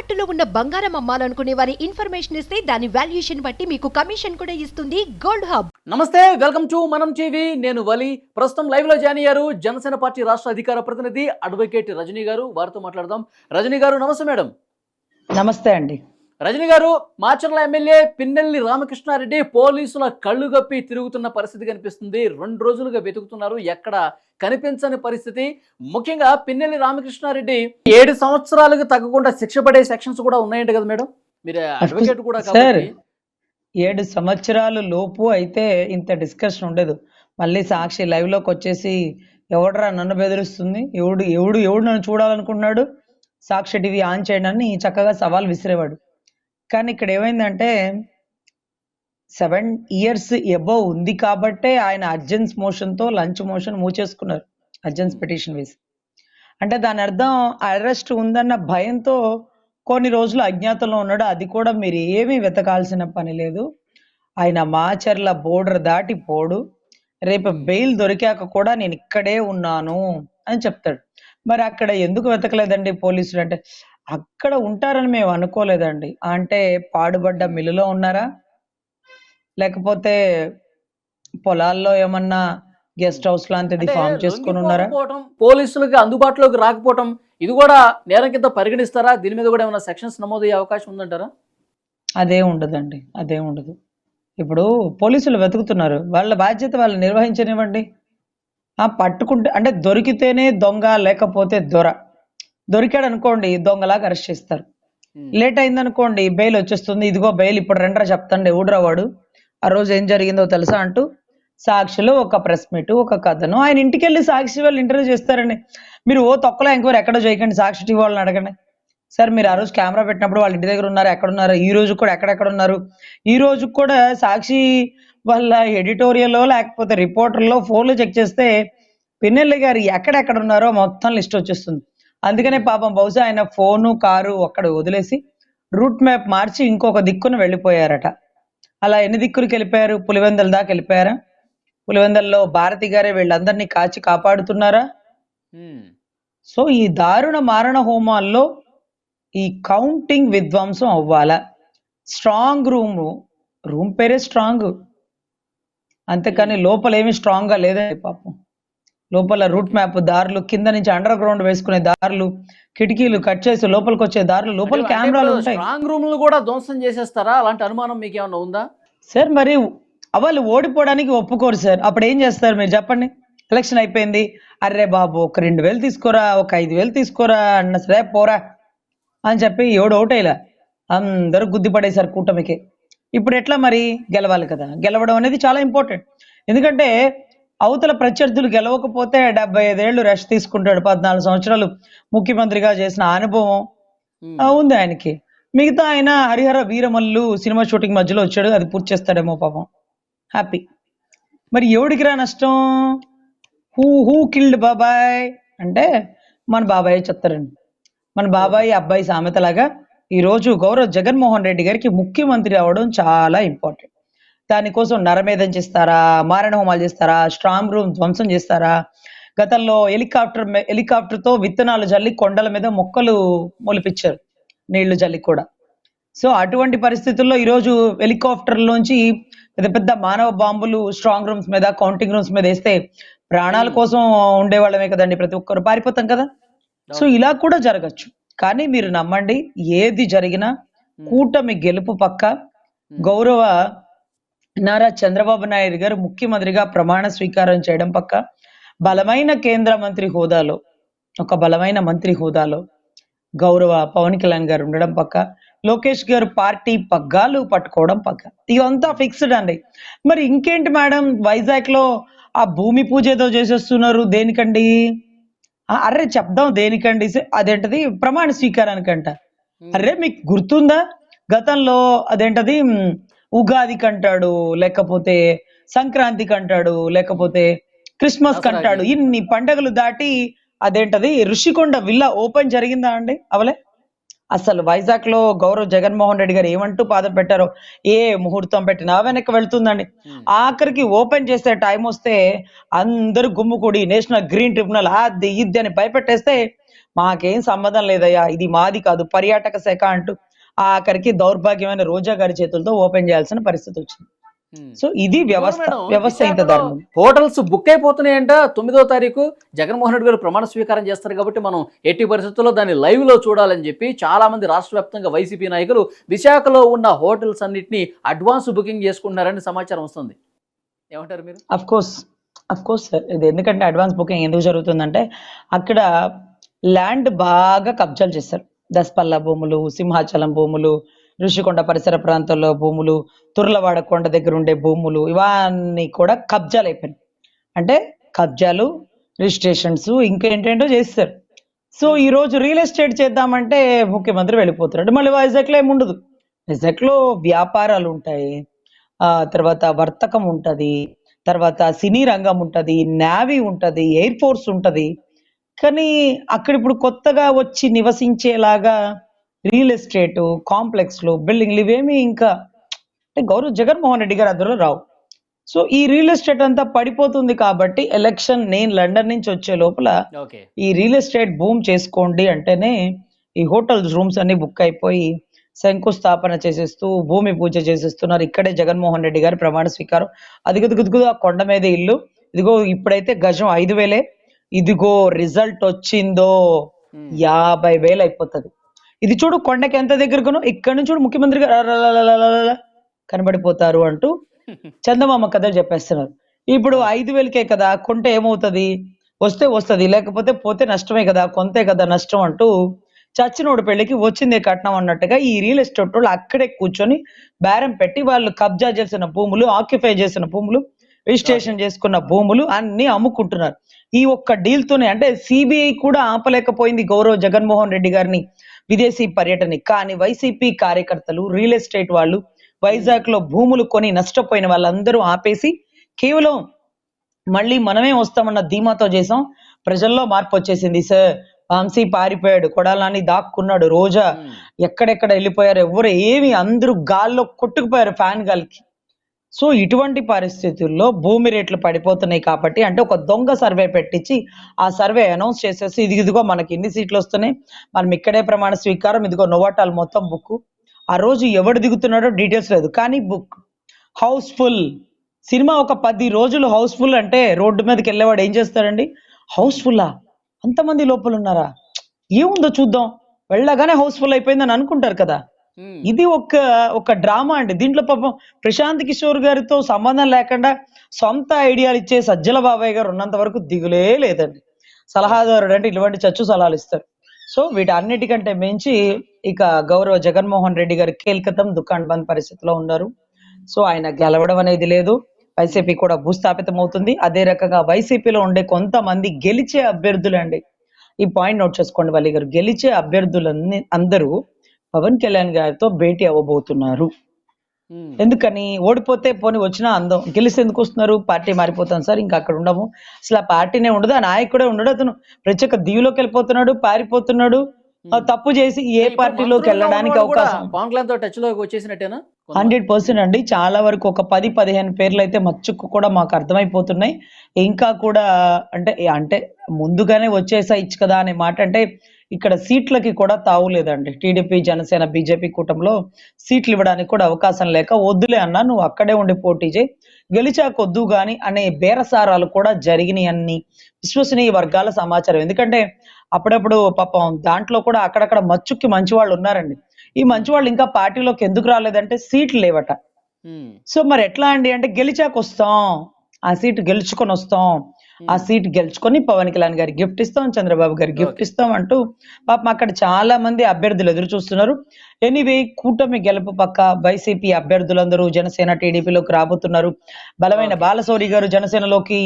తాకట్టులో ఉన్న బంగారం అమ్మాలనుకునే వారి ఇన్ఫర్మేషన్ ఇస్తే దాని వాల్యుయేషన్ బట్టి మీకు కమిషన్ కూడా ఇస్తుంది గోల్డ్ హబ్. నమస్తే, వెల్కమ్ టు మనం టీవీ. నేను వలి. ప్రస్తుతం లైవ్ లో జాయిన్ అయ్యారు జనసేన పార్టీ రాష్ట్ర అధికార ప్రతినిధి అడ్వకేట్ రజనీ గారు. వారితో మాట్లాడదాం. రజనీ గారు నమస్తే. మేడం నమస్తే అండి. రజనీ గారు, మాచర్ల ఎమ్మెల్యే పిన్నెల్లి రామకృష్ణారెడ్డి పోలీసుల కళ్ళు గప్పి తిరుగుతున్న పరిస్థితి కనిపిస్తుంది. 2 రోజులుగా వెతుకుతున్నారు, ఎక్కడ కనిపించని పరిస్థితి. ముఖ్యంగా పిన్నెల్లి రామకృష్ణారెడ్డి 7 సంవత్సరాలకు తగ్గకుండా శిక్ష పడే సెక్షన్స్ కూడా ఉన్నాయంట కదా మేడం? మీరు అడ్వకేట్ కూడా కాబట్టి 7 సంవత్సరాలు లోపు అయితే ఇంత డిస్కషన్ ఉండదు. మళ్ళీ సాక్షి లైవ్ లోకి వచ్చేసి ఎవడరా నన్ను బెదిరిస్తుంది, ఎవడు ఎవడు ఎవడు నన్ను చూడాలనుకున్నాడు, సాక్షి టీవీ ఆన్ చేయండి అని చక్కగా సవాల్ విసిరేవాడు. కానీ ఇక్కడ ఏమైందంటే 7 years ఎబోవ్ ఉంది కాబట్టే ఆయన అర్జెన్స్ మోషన్తో లంచ్ మోషన్ మూచేసుకున్నారు, అర్జెన్స్ పిటిషన్ వేసి. అంటే దాని అర్థం అరెస్ట్ ఉందన్న భయంతో కొన్ని రోజులు అజ్ఞాతంలో ఉన్నాడు. అది కూడా మీరు ఏమీ వెతకాల్సిన పని లేదు. ఆయన మాచర్ల బోర్డర్ దాటి పోడు. రేపు బెయిల్ దొరికాక కూడా నేను ఇక్కడే ఉన్నాను అని చెప్తాడు. మరి అక్కడ ఎందుకు వెతకలేదండి పోలీసులు అంటే? అక్కడ ఉంటారని మేము అనుకోలేదండి. అంటే పాడుబడ్డ మిల్లులో ఉన్నారా, లేకపోతే పొలాల్లో ఏమన్నా గెస్ట్ హౌస్ లాంటిది ఫామ్ చేసుకుని ఉన్నారా? పోలీసులకు అందుబాటులోకి రాకపోవటం ఇది కూడా నేరం కింద పరిగణిస్తారా? దీని మీద కూడా ఏమైనా సెక్షన్స్ నమోదయ్యే అవకాశం ఉందంటారా? అదే ఉండదండి, అదే ఉండదు. ఇప్పుడు పోలీసులు వెతుకుతున్నారు, వాళ్ళ బాధ్యత వాళ్ళు నిర్వహించనివ్వండి. పట్టుకుంటే అంటే దొరికితేనే దొంగ, లేకపోతే దొర. దొరికాడు అనుకోండి దొంగలాగా అరెస్ట్ చేస్తారు. లేట్ అయిందనుకోండి బెయిల్ వచ్చేస్తుంది. ఇదిగో బెయిల్ ఇప్పుడు రెండరా చెప్తాండి, ఎవడురా వాడు, ఆ రోజు ఏం జరిగిందో తెలుసా అంటూ సాక్షిలో ఒక ప్రెస్ మీట్, ఒక కథను ఆయన ఇంటికి వెళ్ళి సాక్షి వాళ్ళు ఇంటర్వ్యూ చేస్తారండి. మీరు తొక్కలో ఎంక్వైరీ ఎక్కడో చేయకండి, సాక్షి టీవీ వాళ్ళని అడగండి. సార్ మీరు ఆ రోజు కెమెరా పెట్టినప్పుడు వాళ్ళ ఇంటి దగ్గర ఉన్నారు, ఎక్కడున్నారు, ఈ రోజు కూడా ఎక్కడెక్కడ ఉన్నారు, ఈ రోజు కూడా సాక్షి వాళ్ళ ఎడిటోరియల్లో లేకపోతే రిపోర్టర్లో ఫోన్లు చెక్ చేస్తే పిన్నెల్లి గారు ఎక్కడెక్కడ ఉన్నారో మొత్తం లిస్ట్ వచ్చేస్తుంది. అందుకనే పాపం బహుశా ఆయన ఫోను కారు అక్కడ వదిలేసి రూట్ మ్యాప్ మార్చి ఇంకొక దిక్కున వెళ్ళిపోయారట. అలా ఎన్ని దిక్కులకి వెళ్ళిపోయారు? పులివెందల దాకా వెళ్ళిపోయారా? పులివెందల్లో భారతి గారే వీళ్ళందరినీ కాచి కాపాడుతున్నారా? సో ఈ దారుణ మారణ హోమాల్లో ఈ కౌంటింగ్ విధ్వంసం అవ్వాలా? స్ట్రాంగ్ రూమ్ పేరే స్ట్రాంగ్, అంతేకాని లోపల ఏమి స్ట్రాంగ్ గా లేదండి. పాపం లోపల రూట్ మ్యాప్, దారులు కింద నుంచి అండర్ గ్రౌండ్ వేసుకునే దారులు, కిటికీలు కట్ చేసి లోపలికి వచ్చే దారులు, లోపల కెమెరాలు ఉంటాయి. స్ట్రాంగ్ రూమ్ కూడా ధ్వంసం చేసేస్తారా? అలాంటి అనుమానం మీకు ఏమైనా ఉందా? సార్ మరి వాళ్ళు ఓడిపోవడానికి ఒప్పుకోరు సార్, అప్పుడు ఏం చేస్తారు మీరు చెప్పండి? ఎలక్షన్ అయిపోయింది, అర్రే బాబు ఒక 2,000 తీసుకోరా, ఒక 5,000 తీసుకోరా అన్న సరే పోరా అని చెప్పి ఎవడు ఓటేలా అందరూ గుద్దిపడేశారు కూటమికి. ఇప్పుడు ఎట్లా మరి గెలవాలి కదా? గెలవడం అనేది చాలా ఇంపార్టెంట్. ఎందుకంటే అవతల ప్రత్యర్థులు గెలవకపోతే 75 ఏళ్ళు రెస్ట్ తీసుకుంటాడు. 14 సంవత్సరాలు ముఖ్యమంత్రిగా చేసిన అనుభవం ఉంది ఆయనకి. మిగతా ఆయన హరిహర వీరమల్లు సినిమా షూటింగ్ మధ్యలో వచ్చాడు, అది పూర్తి చేస్తాడేమో పాపం, హ్యాపీ. మరి ఎవడికి రా నష్టం? హూ కిల్డ్ బాబాయ్ అంటే మన బాబాయ్ చెప్తారండి. మన బాబాయ్ అబ్బాయి సామెతలాగా ఈరోజు గౌరవ్ జగన్మోహన్ రెడ్డి గారికి ముఖ్యమంత్రి అవ్వడం చాలా ఇంపార్టెంట్. దానికోసం నరమేధం చేస్తారా, మారణ హోమాలు చేస్తారా, స్ట్రాంగ్ రూమ్ ధ్వంసం చేస్తారా? గతంలో హెలికాప్టర్తో విత్తనాలు జల్లి కొండల మీద మొక్కలు మొలిపించారు, నీళ్లు జల్లి కూడా. సో అటువంటి పరిస్థితుల్లో ఈరోజు హెలికాప్టర్లోంచి పెద్ద పెద్ద మానవ బాంబులు స్ట్రాంగ్ రూమ్స్ మీద, కౌంటింగ్ రూమ్స్ మీద వేస్తే ప్రాణాల కోసం ఉండేవాళ్ళమే కదండి, ప్రతి ఒక్కరు పారిపోతాం కదా. సో ఇలా కూడా జరగచ్చు. కానీ మీరు నమ్మండి, ఏది జరిగినా కూటమి గెలుపు పక్క. గౌరవ నారా చంద్రబాబు నాయుడు గారు ముఖ్యమంత్రిగా ప్రమాణ స్వీకారం చేయడం పక్క. బలమైన కేంద్ర మంత్రి హోదాలో, ఒక బలమైన మంత్రి హోదాలో గౌరవ పవన్ కళ్యాణ్ గారు ఉండడం పక్క. లోకేష్ గారు పార్టీ పగ్గాలు పట్టుకోవడం పక్క. ఇదంతా ఫిక్స్డ్ అండి. మరి ఇంకేంటి మేడం, వైజాగ్ లో ఆ భూమి పూజ ఏదో చేసేస్తున్నారు, దేనికండి? అర్రే చెప్దాం దేనికండి, అదేంటది ప్రమాణ స్వీకారానికంట. అర్రే మీకు గుర్తుందా, గతంలో అదేంటది ఉగాది కంటాడు, లేకపోతే సంక్రాంతి కంటాడు, లేకపోతే క్రిస్మస్ కంటాడు. ఇన్ని పండగలు దాటి అదేంటది ఋషికొండ విల్లా ఓపెన్ జరిగిందా అండి? అవలే. అసలు వైజాగ్ లో గౌరవ్ జగన్మోహన్ రెడ్డి గారు ఏమంటూ పాదం పెట్టారో, ఏ ముహూర్తం పెట్టినా వెనక్కి వెళ్తుందండి. ఆఖరికి ఓపెన్ చేసే టైం వస్తే అందరూ గుమ్ముకూడి నేషనల్ గ్రీన్ ట్రిబ్యునల్ అది ఇది అని భయపెట్టేస్తే, మాకేం సంబంధం లేదయ్యా, ఇది మాది కాదు పర్యాటక శాఖ అంటూ ఆఖరికి దౌర్భాగ్యమైన రోజా గారి చేతులతో ఓపెన్ చేయాల్సిన పరిస్థితి వచ్చింది. సో ఇది వ్యవస్థ మేడం, వ్యవస్థ ఇంత విశాఖలో దారుణం. Hotels book అయిపోతున్నాయంట. 9వ తారీఖు జగన్మోహన్ రెడ్డి గారు ప్రమాణ స్వీకారం చేస్తారు కాబట్టి మనం ఎట్టి పరిస్థితుల్లో దాన్ని లైవ్ లో చూడాలని చెప్పి చాలా మంది రాష్ట్ర వ్యాప్తంగా వైసీపీ నాయకులు విశాఖలో ఉన్న హోటల్స్ అన్నిటిని అడ్వాన్స్ బుకింగ్ చేసుకుంటున్నారని సమాచారం వస్తుంది. ఏమంటారు మీరు? అఫ్ కోర్స్ సార్, ఇది ఎందుకంటే అడ్వాన్స్ బుకింగ్ ఎందుకు జరుగుతుందంటే అక్కడ ల్యాండ్ బాగా కబ్జాలు చేస్తారు. దసపల్ల భూములు, సింహాచలం భూములు, ఋషికొండ పరిసర ప్రాంతాల్లో భూములు, తుర్లవాడ కొండ దగ్గర ఉండే భూములు, ఇవన్నీ కూడా కబ్జాలు అయిపోయినాయి. అంటే కబ్జాలు, రిజిస్ట్రేషన్స్ ఇంకేంటేంటో చేస్తారు. సో ఈ రోజు రియల్ ఎస్టేట్ చేద్దామంటే ముఖ్యమంత్రి వెళ్ళిపోతున్నాడు. మళ్ళీ వైజాగ్ లో ఏముండదు. వైజాగ్ లో వ్యాపారాలు ఉంటాయి, తర్వాత వర్తకం ఉంటది, తర్వాత సినీ రంగం ఉంటది, నేవీ ఉంటది, ఎయిర్ ఫోర్స్ ఉంటది. కానీ అక్కడ ఇప్పుడు కొత్తగా వచ్చి నివసించేలాగా రియల్ ఎస్టేట్ కాంప్లెక్స్లు, బిల్డింగ్లు ఇవేమి ఇంకా అంటే గౌరవ్ జగన్మోహన్ రెడ్డి గారి అదులో రావు. సో ఈ రియల్ ఎస్టేట్ అంతా పడిపోతుంది కాబట్టి ఎలక్షన్ నేను లండన్ నుంచి వచ్చే లోపల ఓకే. ఈ రియల్ ఎస్టేట్ బూమ్ చేసుకోండి అంటేనే ఈ హోటల్స్ రూమ్స్ అన్ని బుక్ అయిపోయి శంకుస్థాపన చేసేస్తూ భూమి పూజ చేసేస్తున్నారు. ఇక్కడే జగన్మోహన్ రెడ్డి గారి ప్రమాణ స్వీకారం. అదిగో ఆ కొండ మీద ఇల్లు, ఇదిగో ఇప్పుడైతే గజం 5,000, ఇదిగో రిజల్ట్ వచ్చిందో 50,000 అయిపోతుంది. ఇది చూడు కొండకి ఎంత దగ్గరగానో, ఇక్కడ నుంచి చూడు ముఖ్యమంత్రి గారు అలలలలలల కనబడిపోతారు అంటూ చందమామ కథలు చెప్పేస్తున్నారు. ఇప్పుడు 5,000కే కదా కొంటే ఏమవుతుంది, వస్తే వస్తది లేకపోతే పోతే నష్టమే కదా, కొంతే కదా నష్టం అంటూ చచ్చినోడు పెళ్లికి వచ్చిందే కట్నం అన్నట్టుగా ఈ రియల్ ఎస్టేట్ వాళ్ళు అక్కడే కూర్చొని బేరం పెట్టి వాళ్ళు కబ్జా చేసిన భూములు, ఆక్యుపై చేసిన భూములు, రిజిస్ట్రేషన్ చేసుకున్న భూములు అన్ని అమ్ముకుంటున్నారు. ఈ ఒక్క డీల్ తోనే అంటే సిబిఐ కూడా ఆపలేకపోయింది గౌరవ్ జగన్మోహన్ రెడ్డి గారిని విదేశీ పర్యటన. కానీ వైసీపీ కార్యకర్తలు, రియల్ ఎస్టేట్ వాళ్ళు, వైజాగ్ లో భూములు కొని నష్టపోయిన వాళ్ళందరూ ఆపేసి కేవలం మళ్ళీ మనమే వస్తామన్న ధీమాతో చేసాం. ప్రజల్లో మార్పు వచ్చేసింది సార్. వంశీ పారిపోయాడు, కొడాలని దాక్కున్నాడు, రోజా ఎక్కడెక్కడ వెళ్ళిపోయారు, ఎవరు ఏమి అందరూ గాల్లో కొట్టుకుపోయారు ఫ్యాన్ గాలికి. సో ఇటువంటి పరిస్థితుల్లో భూమి రేట్లు పడిపోతున్నాయి కాబట్టి అంటే ఒక దొంగ సర్వే పెట్టించి ఆ సర్వే అనౌన్స్ చేసేసి ఇదిగో మనకి ఇన్ని సీట్లు వస్తున్నాయి, మనం ఇక్కడే ప్రమాణ స్వీకారం, ఇదిగో నోవాటాల్ మొత్తం బుక్. ఆ రోజు ఎవడు దిగుతున్నాడో డీటెయిల్స్ లేదు కానీ బుక్ హౌస్ఫుల్. సినిమా ఒక 10 రోజులు హౌస్ఫుల్ అంటే రోడ్డు మీదకి వెళ్ళేవాడు ఏం చేస్తాడండి, హౌస్ఫుల్లా అంతమంది లోపల ఉన్నారా, ఏముందో చూద్దాం, వెళ్ళగానే హౌస్ఫుల్ అయిపోయిందని అనుకుంటారు కదా. ఇది ఒక డ్రామా అండి. దీంట్లో పాపం ప్రశాంత్ కిషోర్ గారితో సంబంధం లేకుండా సొంత ఐడియాలు ఇచ్చే సజ్జల బాబాయ్ గారు ఉన్నంత వరకు దిగులే లేదండి. సలహాదారుడు అంటే ఇటువంటి చచ్చు సలహాలు ఇస్తారు. సో వీటన్నిటికంటే మించి ఇక గౌరవ జగన్మోహన్ రెడ్డి గారు కేల్కతం దుకాణ్ బంద్ పరిస్థితిలో ఉన్నారు. సో ఆయన గెలవడం అనేది లేదు, వైసీపీ కూడా భూస్థాపితం అవుతుంది. అదే రకంగా వైసీపీలో ఉండే కొంతమంది గెలిచే అభ్యర్థులండి, ఈ పాయింట్ నోట్ చేసుకోండి వల్లి గారు, గెలిచే అభ్యర్థులన్నీ అందరూ పవన్ కళ్యాణ్ గారితో భేటీ అవ్వబోతున్నారు. ఎందుకని, ఓడిపోతే పోని వచ్చినా అందం, గెలిస్తే ఎందుకు వస్తున్నారు, పార్టీ మారిపోతాం సార్, ఇంకా అక్కడ ఉండము, అసలు ఆ పార్టీనే ఉండదు, ఆ నాయకుడే ఉండడు, అతను ప్రత్యేక దీవిలోకి వెళ్ళిపోతున్నాడు, పారిపోతున్నాడు, తప్పు చేసి ఏ పార్టీలోకి వెళ్ళడానికి అవకాశం 100% అండి. చాలా వరకు ఒక 10-15 పేర్లు అయితే మచ్చుకు కూడా మాకు అర్థమైపోతున్నాయి. ఇంకా కూడా అంటే ముందుగానే వచ్చేసాయిచ్చు కదా అనే మాట. అంటే ఇక్కడ సీట్లకి కూడా తావులేదండి. టీడీపీ, జనసేన, బీజేపీ కూటమిలో సీట్లు ఇవ్వడానికి కూడా అవకాశం లేక వద్దులే అన్నా, నువ్వు అక్కడే ఉండి పోటీ చేయి, గెలిచాకొద్దు గాని అనే బేరసారాలు కూడా జరిగినాయి అన్ని విశ్వసనీయ వర్గాల సమాచారం. ఎందుకంటే అప్పుడప్పుడు పాపం దాంట్లో కూడా అక్కడక్కడ మచ్చుక్కి మంచి వాళ్ళు ఉన్నారండి. ఈ మంచి వాళ్ళు ఇంకా పార్టీలోకి ఎందుకు రాలేదంటే సీట్లు లేవట. సో మరి ఎట్లా అండి అంటే గెలిచాక వస్తాం, ఆ సీట్ గెలుచుకొని వస్తాం, ఆ సీట్ గెలుచుకొని పవన్ కళ్యాణ్ గారికి గిఫ్ట్ ఇస్తాం, చంద్రబాబు గారికి గిఫ్ట్ ఇస్తాం అంటూ పాపం అక్కడ చాలా మంది అభ్యర్థులు ఎదురు చూస్తున్నారు. ఎనీవే, కూటమి గెలుపు పక్క వైసీపీ అభ్యర్థులందరూ జనసేన, టీడీపీలోకి రాబోతున్నారు. బలమైన బాలశౌరి గారు జనసేనలోకి,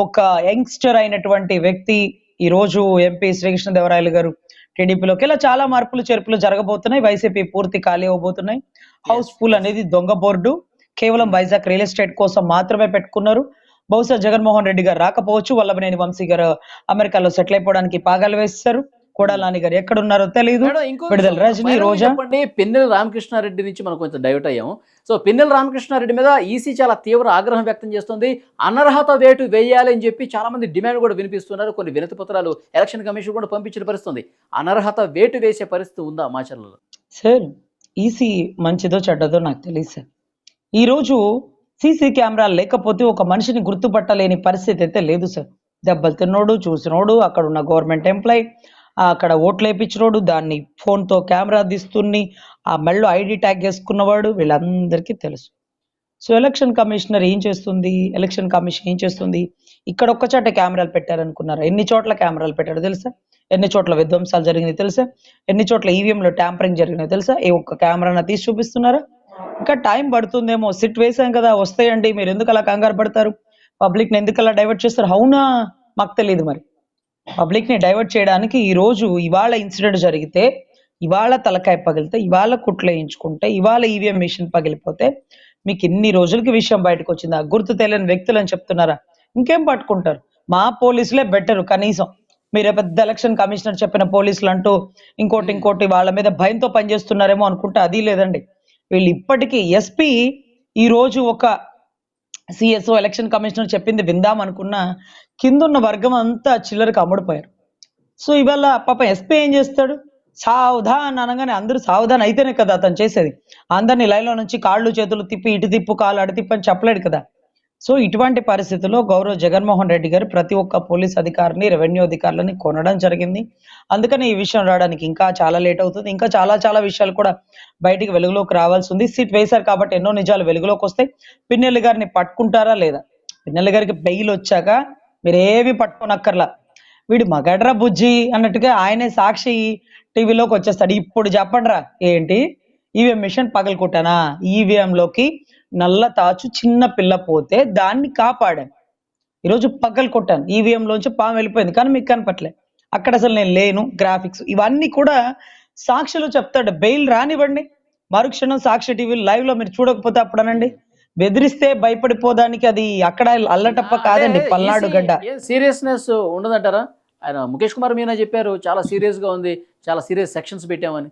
ఒక యంగ్స్టర్ అయినటువంటి వ్యక్తి ఈ రోజు ఎంపీ శ్రీకృష్ణదేవరాయలు గారు టీడీపీలోకి, ఇలా చాలా మార్పులు చేర్పులు జరగబోతున్నాయి. వైసీపీ పూర్తి ఖాళీ అవబోతున్నాయి. హౌస్ఫుల్ అనేది దొంగ బోర్డు, కేవలం వైజాగ్ రియల్ ఎస్టేట్ కోసం మాత్రమే పెట్టుకున్నారు. బహుశా జగన్మోహన్ రెడ్డి గారు రాకపోవచ్చు, వల్లభనేని వంశీ గారు అమెరికాలో సెటిల్ అయిపోవడానికి పాగాలు వేస్తారు. కొడాలని గారు ఎక్కడ ఉన్నారో తెలియదు. మేడం, ఇంకో విడుదల విషయం, రజనీ, ఫైనల్గా రోజా. చెప్పండి. పిన్నెల రామకృష్ణారెడ్డి నుంచి మనం కొంచెం డైవర్ట్ అయ్యాం. సో పిన్నెల రామకృష్ణారెడ్డి మీద ఈసీ చాలా తీవ్ర ఆగ్రహం వ్యక్తం చేస్తుంది. అనర్హత వేటు వేయాలి అని చెప్పి చాలా మంది డిమాండ్ కూడా వినిపిస్తున్నారు. కొన్ని వినతి పత్రాలు ఎలక్షన్ కమిషన్ కూడా పంపించిన పరిస్థితుంది. అనర్హత వేటు వేసే పరిస్థితి ఉందా మాచర్లలో? సార్, ఈసీ మంచిదో చెడ్డదో నాకు తెలియదు సార్. ఈరోజు సీసీ కెమెరాలు లేకపోతే ఒక మనిషిని గుర్తుపట్టలేని పరిస్థితి అయితే లేదు సార్. దెబ్బలు తిన్నోడు, చూసినోడు, అక్కడ ఉన్న గవర్నమెంట్ ఎంప్లాయ్, అక్కడ ఓట్లు వేయించినోడు, దాన్ని ఫోన్తో కెమెరా తీస్తుని ఆ మెళ్ళో ఐడి ట్యాగ్ వేసుకున్నవాడు, వీళ్ళందరికీ తెలుసు. సో ఎలక్షన్ కమిషనర్ ఏం చేస్తుంది, ఎలక్షన్ కమిషన్ ఏం చేస్తుంది, ఇక్కడ ఒక్క చోట కెమెరాలు పెట్టారనుకున్నారా? ఎన్ని చోట్ల కెమెరాలు పెట్టారో తెలుసా? ఎన్ని చోట్ల విధ్వంసాలు జరిగినాయి తెలుసా? ఎన్ని చోట్ల ఈవీఎంలో ట్యాంపరింగ్ జరిగినాయి తెలుసా? ఏ ఒక్క కెమెరాను తీసి చూపిస్తున్నారా? ఇంకా టైం పడుతుందేమో. సిట్ వేసాం కదా, వస్తాయండి, మీరు ఎందుకు అలా కంగారు పడతారు, పబ్లిక్ని ఎందుకు అలా డైవర్ట్ చేస్తారు? అవునా, మాకు తెలియదు. మరి పబ్లిక్ని డైవర్ట్ చేయడానికి ఇవాళ ఇన్సిడెంట్ జరిగితే, ఇవాళ తలకాయ పగిలితే, ఇవాళ కుట్లు వేయించుకుంటే, ఇవాళ ఈవీఎం మిషన్ పగిలిపోతే మీకు ఇన్ని రోజులకి విషయం బయటకు వచ్చిందా? గుర్తు తెలియని వ్యక్తులు అని చెప్తున్నారా? ఇంకేం పట్టుకుంటారు? మా పోలీసులే బెటర్. కనీసం మీరే పెద్ద ఎలక్షన్ కమిషనర్ చెప్పిన పోలీసులు అంటూ ఇంకోటి వాళ్ళ మీద భయంతో పనిచేస్తున్నారేమో అనుకుంటే అది లేదండి. వీళ్ళు ఇప్పటికీ ఎస్పీ ఈ రోజు ఒక సిఎస్ఓ ఎలక్షన్ కమిషనర్ చెప్పింది విందాం అనుకున్నా కిందున్న వర్గం అంతా చిల్లరికి అమ్ముడిపోయారు. సో ఇవాళ పాప ఎస్పీ ఏం చేస్తాడు? సావధాన్ అనగానే అందరూ సావధాన్ అయితేనే కదా అతను చేసేది. అందరినీ లైన్లో నుంచి కాళ్ళు చేతులు తిప్పి ఇటు తిప్పు కాళ్ళు అటు తిప్పు అని చెప్పలేడు కదా. సో ఇటువంటి పరిస్థితుల్లో గౌరవ్ జగన్మోహన్ రెడ్డి గారు ప్రతి ఒక్క పోలీస్ అధికారిని, రెవెన్యూ అధికారులని కొనడం జరిగింది. అందుకని ఈ విషయం రావడానికి ఇంకా చాలా లేట్ అవుతుంది. ఇంకా చాలా విషయాలు కూడా బయటికి వెలుగులోకి రావాల్సి ఉంది. సీట్ వేశారు కాబట్టి ఎన్నో నిజాలు వెలుగులోకి వస్తాయి. పిన్నెల్లి గారిని పట్టుకుంటారా లేదా? పిన్నెల్లి గారికి బెయిల్ వచ్చాక మీరేవి పట్టుకోనక్కర్లా. వీడు మగడ్రా బుజ్జి అన్నట్టుగా ఆయనే సాక్షి టీవీలోకి వచ్చేస్తాడు. ఇప్పుడు చెప్పండిరా, ఏంటి ఈవీఎం మిషన్ పగలకొట్టానా? ఈవీఎంలోకి నల్ల తాచు చిన్న పిల్ల పోతే దాన్ని కాపాడాను. ఈరోజు పగలు కొట్టాను, ఈవీఎంలోంచి పాము వెళ్ళిపోయింది, కానీ మీకు కనపట్లే. అక్కడ అసలు నేను లేను. గ్రాఫిక్స్ ఇవన్నీ కూడా సాక్షిలో చెప్తాడు. బెయిల్ రానివ్వండి, మరుక్షణం సాక్షి టీవీ లైవ్ లో మీరు చూడకపోతే అప్పుడనండి. బెదిరిస్తే భయపడిపోదానికి అది అక్కడ అల్లటప్ప కాదండి, పల్నాడు గడ్డ. సీరియస్నెస్ ఉండదంటారా? ఆయన ముఖేష్ కుమార్ మీనా చెప్పారు చాలా సీరియస్ గా ఉంది, చాలా సీరియస్ సెక్షన్స్ పెట్టామని.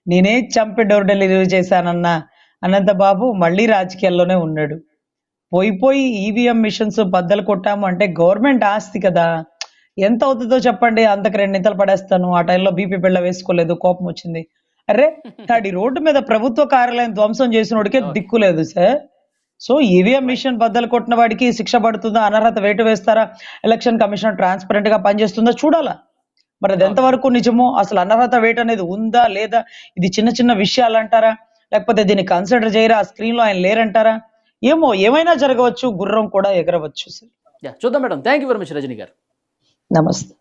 నేనే చంపి డోర్ డెలివరీ చేశానన్నా అనంత బాబు మళ్ళీ రాజకీయాల్లోనే ఉన్నాడు. పోయి ఈవీఎం మిషన్స్ బద్దలు కొట్టాము అంటే గవర్నమెంట్ ఆస్తి కదా, ఎంత అవుతుందో చెప్పండి. అంతకు 2 నింతలు పడేస్తాను. ఆ టైంలో బీపీ బిళ్ళ వేసుకోలేదు, కోపం వచ్చింది. అరే తడి రోడ్డు మీద ప్రభుత్వ కార్యాలయం ధ్వంసం చేసినోడికే దిక్కు లేదు సార్. సో ఈవీఎం మిషన్ బద్దలు కొట్టిన వాడికి శిక్ష పడుతుందా? అనర్హత వేటు వేస్తారా? ఎలక్షన్ కమిషన్ ట్రాన్స్పరెంట్ గా పనిచేస్తుందా చూడాలా. మరి అది ఎంతవరకు నిజమో, అసలు అనర్హత వేటు అనేది ఉందా లేదా, ఇది చిన్న విషయాలు అంటారా, లేకపోతే దీన్ని కన్సిడర్ చేయరా, ఆ స్క్రీన్ లో ఆయన లేరంటారా? ఏమో, ఏమైనా జరగవచ్చు, గుర్రం కూడా ఎగరవచ్చు సార్. చూద్దాం madam. Thank you very much Rajani garu. నమస్తే.